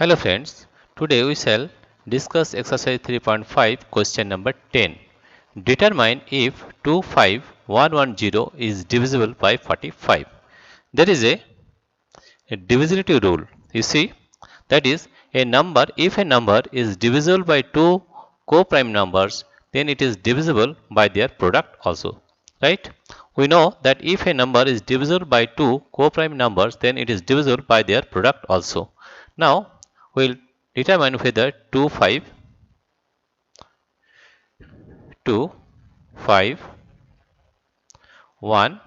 Hello friends, today we shall discuss exercise 3.5 question number 10. Determine if 25110 is divisible by 45. There is a divisibility rule. You see, that is if a number is divisible by two co-prime numbers, then it is divisible by their product also. Right? We know that if a number is divisible by two co-prime numbers, then it is divisible by their product also. Now, we'll determine whether 2, 5, 1,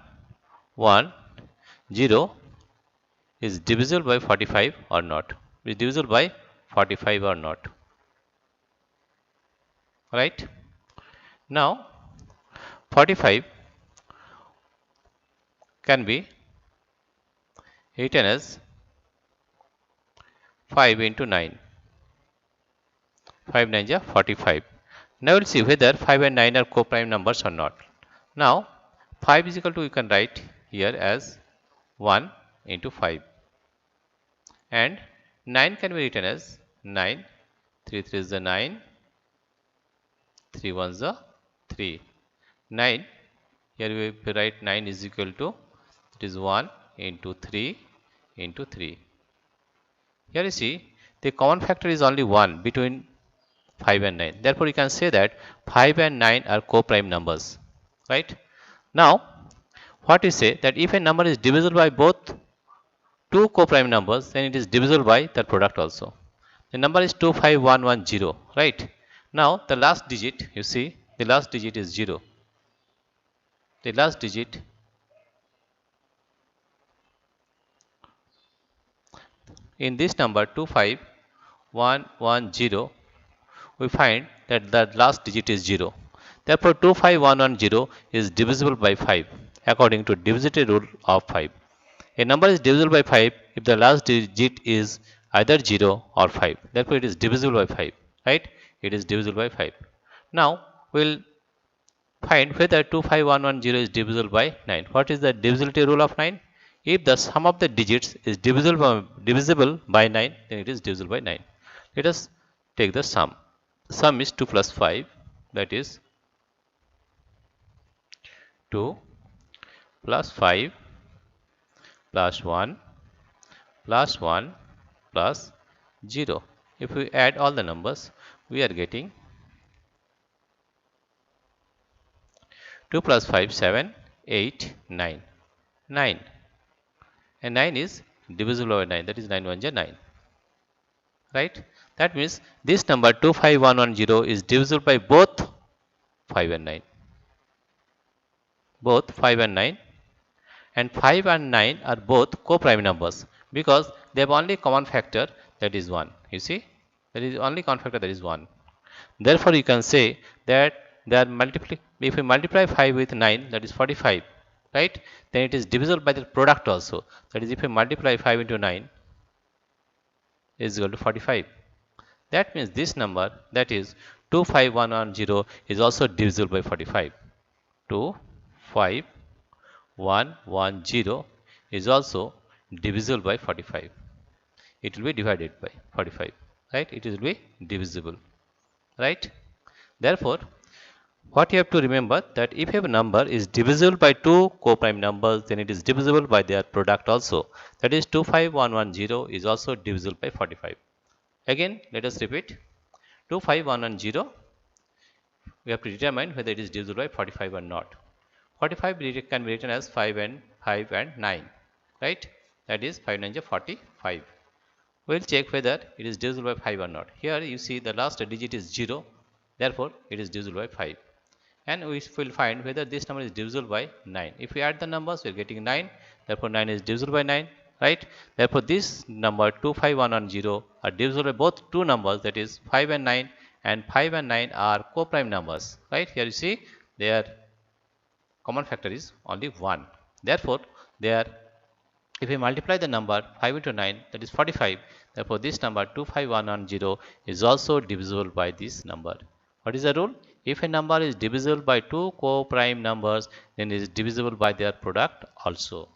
1, 0 is divisible by 45 or not. Is divisible by 45 or not. Right? Now, 45 can be written as 5 into 9. 5 9 is 45. Now we'll see whether 5 and 9 are co-prime numbers or not. Now 5 is equal to, you can write here as 1 into 5, and 9 can be written as 9. 3 3 is the 9, 3 1 is the 3. 9, here we write 9 is equal to, it is 1 into 3 into 3. Here you see the common factor is only 1 between 5 and 9. Therefore, you can say that 5 and 9 are co-prime numbers. Right? Now, what we say that if a number is divisible by both two co-prime numbers, then it is divisible by the product also. The number is 25110. Right? Now, the last digit, you see, the last digit is 0. The last digit in this number 25110, we find that the last digit is 0. Therefore, 25110 is divisible by 5 according to divisibility rule of 5. A number is divisible by 5 if the last digit is either 0 or 5. Therefore, it is divisible by 5. Right? It is divisible by 5. Now, we'll find whether 25110 is divisible by 9. What is the divisibility rule of 9? If the sum of the digits is divisible by 9, then it is divisible by 9. Let us take the sum. Sum is 2 plus 5, that is 2 plus 5 plus 1 plus 1 plus 0. If we add all the numbers, we are getting 2 plus 5, 7, 8, 9. 9. And 9 is divisible by 9, that is 9 1 is 9. Right? That means this number 25110 is divisible by both 5 and 9. Both 5 and 9. And 5 and 9 are both co-prime numbers because they have only common factor, that is 1. You see, there is only common factor, that is 1. Therefore, you can say that they are if we multiply 5 with 9, that is 45, right? Then it is divisible by the product also. That is, if we multiply 5 into 9 is equal to 45. That means this number, that is 25110, is also divisible by 45. 25110 is also divisible by 45. It will be divided by 45, right? It will be divisible, right? Therefore, what you have to remember, that if a number is divisible by two co-prime numbers, then it is divisible by their product also. That is 25110 is also divisible by 45. Again, let us repeat. 25110, we have to determine whether it is divisible by 45 or not. 45 can be written as 5 and 9, right? That is 5 9 is 45. We will check whether it is divisible by 5 or not. Here you see the last digit is 0, therefore it is divisible by 5. And we will find whether this number is divisible by 9. If we add the numbers, we are getting 9, therefore 9 is divisible by 9, right? Therefore this number 25110 are divisible by both two numbers, that is 5 and 9, and 5 and 9 are co-prime numbers, right? Here you see their common factor is only 1. Therefore, if we multiply the number 5 into 9, that is 45. Therefore, this number 25110 is also divisible by this number. What is the rule? If a number is divisible by two co-prime numbers, then it is divisible by their product also.